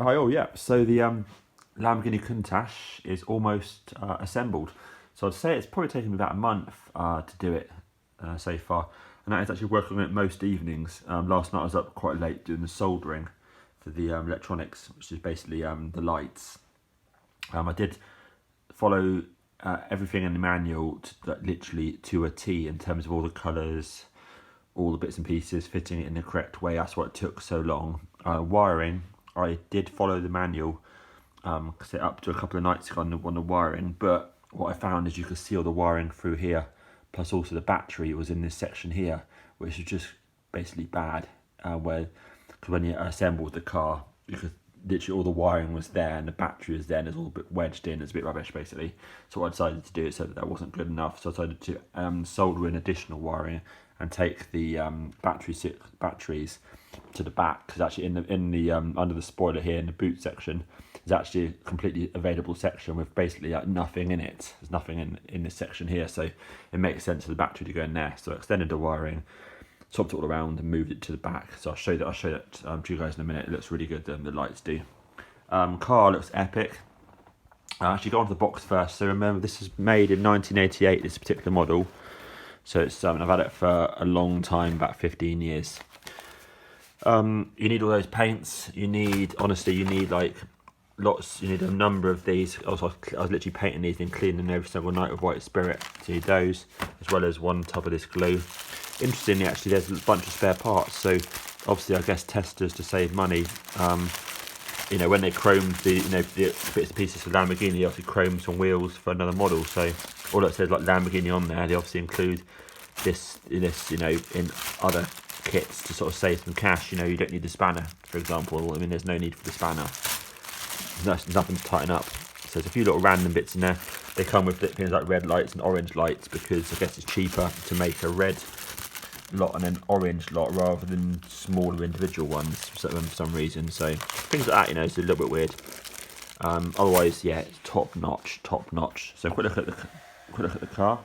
Right, hi all, yeah. So the Lamborghini Countach is almost assembled. So I'd say it's probably taken me about a month to do it so far. And that is actually working on it most evenings. Last night I was up quite late doing the soldering for the electronics, which is basically the lights. I did follow everything in the manual literally to a T in terms of all the colours, all the bits and pieces, fitting it in the correct way. That's why it took so long. Wiring, I did follow the manual, set up to a couple of nights ago on the wiring, but what I found is you could see all the wiring through here, plus also the battery was in this section here, which is just basically bad, because when you assembled the car, you could literally all the wiring was there and the battery was there and it's all a bit wedged in, it's a bit rubbish basically. So I decided to do it so that wasn't good enough, so I decided to solder in additional wiring and take the batteries to the back, because actually in the under the spoiler here in the boot section is actually a completely available section with basically nothing in it. There's nothing in this section here, so it makes sense for the battery to go in there. So I extended the wiring, swapped it all around and moved it to the back. So I'll show that to you guys in a minute. It looks really good, the lights do. Car looks epic. I'll actually go on to the box first. So remember, this is made in 1988, this particular model. So it's I've had it for a long time, about 15 years. You need all those paints. You need like lots. You need a number of these. I was literally painting these and cleaning them every single night with white spirit. So you need those, as well as one tub of this glue. Interestingly, actually, there's a bunch of spare parts. So obviously, I guess testers, to save money, when they chromed the bits and pieces for Lamborghini, they obviously chromed some wheels for another model. So all it says like Lamborghini on there, they obviously include this in other kits to sort of save some cash. You don't need the spanner, for example. I mean, there's no need for the spanner. There's nothing to tighten up. So there's a few little random bits in there. They come with things like red lights and orange lights, because I guess it's cheaper to make a red lot and an orange lot rather than smaller individual ones for some reason. So things like that, it's a little bit weird. Otherwise, yeah, it's top notch. So quick look at the car.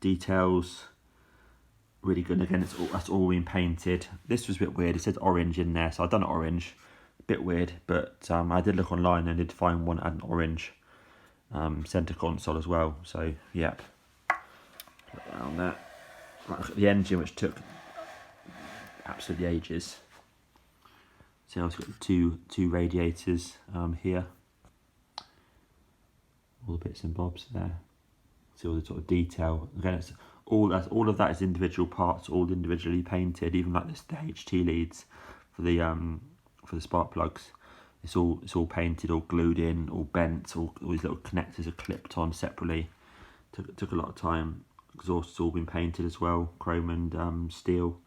Details really good. Again, that's all been painted. This was a bit weird. It says orange in there, so I've done it orange. A bit weird, but I did look online and did find one that had an orange centre console as well. So yep. Put that on there. Right, look at the engine, which took absolutely ages. So I've got two radiators here. All the bits and bobs there. See all the sort of detail. Again, it's all of that is individual parts, all individually painted. Even like the HT leads for the spark plugs. It's all painted, all glued in, all bent. All these little connectors are clipped on separately. Took a lot of time. Exhaust's all been painted as well, chrome and steel.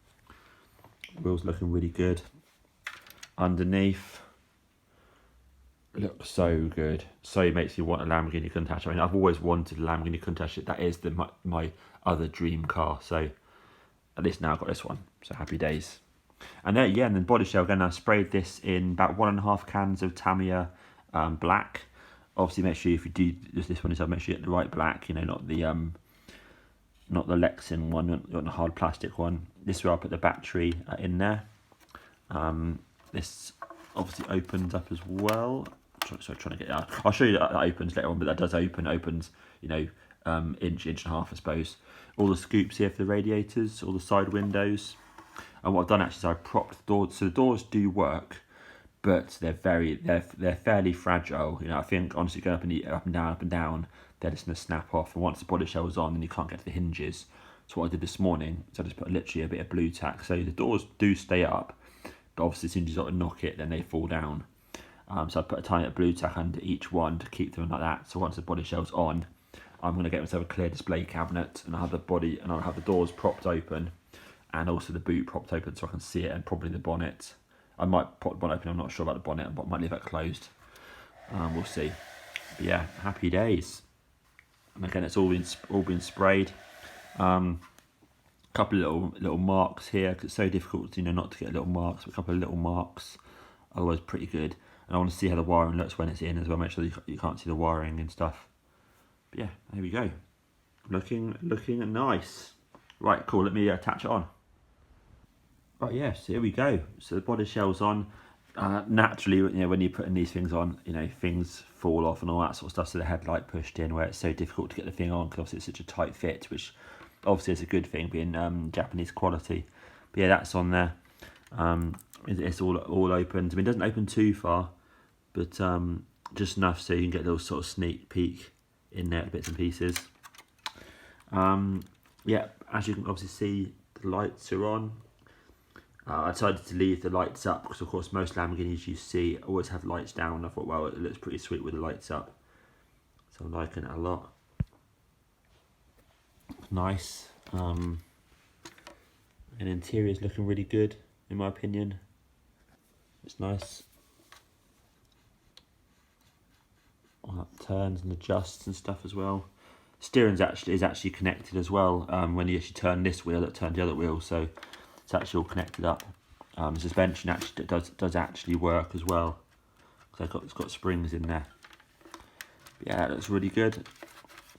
Wheels looking really good. Underneath, looks so good. So it makes you want a Lamborghini Countach. I mean, I've always wanted a Lamborghini Countach. That is my other dream car. So at least now I've got this one. So happy days. And then and then body shell again. I sprayed this in about 1.5 cans of Tamiya black. Obviously, make sure if you do this one, make sure you get the right black. Not the Lexin one, you want the hard plastic one. This is where I put the battery in there. This obviously opens up as well. Sorry, trying to get it out. I'll show you that opens later on, but that does open. It opens, inch and a half, I suppose. All the scoops here for the radiators, all the side windows. And what I've done actually is I propped the doors. So the doors do work, but they're fairly fragile. I think honestly going up and down, they're just going to snap off. And once the body shell is on, then you can't get to the hinges. So what I did this morning, so I just put literally a bit of blue tack. So the doors do stay up, but obviously as soon as you sort of knock it, then they fall down. So I put a tiny bit of blue tack under each one to keep them like that. So once the body shell's on, I'm going to get myself a clear display cabinet, and I'll have the doors propped open, and also the boot propped open so I can see it, and probably the bonnet. I might pop the bonnet open. I'm not sure about the bonnet, but I might leave that closed. We'll see. But yeah, happy days. And again, it's all been sprayed. Couple of little marks here, because it's so difficult, not to get little marks. But a couple of little marks, otherwise pretty good. And I want to see how the wiring looks when it's in as well. Make sure you can't see the wiring and stuff. But yeah, there we go. Looking nice. Right, cool. Let me attach it on. Right, yeah, so here we go. So the body shell's on. Naturally, you know, when you're putting these things on, you know, things fall off and all that sort of stuff. So the headlight pushed in, where it's so difficult to get the thing on because obviously it's such a tight fit, which obviously is a good thing, being Japanese quality. But yeah, that's on there. It's all opened. I mean, it doesn't open too far, but just enough so you can get a little sort of sneak peek in there, bits and pieces. Yeah, as you can obviously see, the lights are on. I decided to leave the lights up because, of course, most Lamborghinis you see always have lights down. I thought, well, it looks pretty sweet with the lights up, so I'm liking it a lot. Nice. And interior's looking really good, in my opinion. It's nice. Well, that turns and adjusts and stuff as well. Steering is actually connected as well. When you actually turn this wheel, it turns the other wheel, so it's actually all connected up. The suspension actually does actually work as well, because it's got springs in there. But yeah, it looks really good.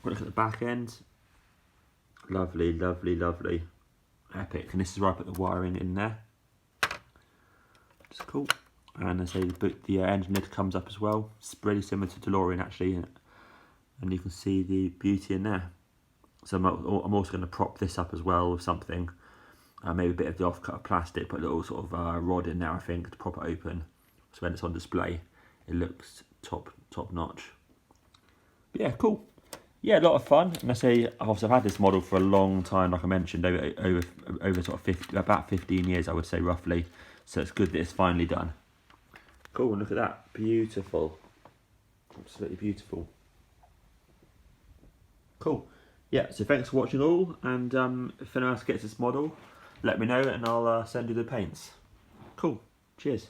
Look at the back end. Lovely, lovely, lovely. Epic. And this is where I put the wiring in there. It's cool. And I say the engine lid comes up as well. It's really similar to DeLorean actually, and you can see the beauty in there. So I'm also going to prop this up as well with something. Maybe a bit of the off-cut of plastic, put a little sort of rod in there, I think, to prop it open. So when it's on display, it looks top notch. But yeah, cool. Yeah, a lot of fun. And I say, I've had this model for a long time, like I mentioned, over sort of about 15 years, I would say roughly. So it's good that it's finally done. Cool, and look at that, beautiful. Absolutely beautiful. Cool. Yeah, so thanks for watching all, and if anyone else gets this model, let me know and I'll send you the paints. Cool. Cheers.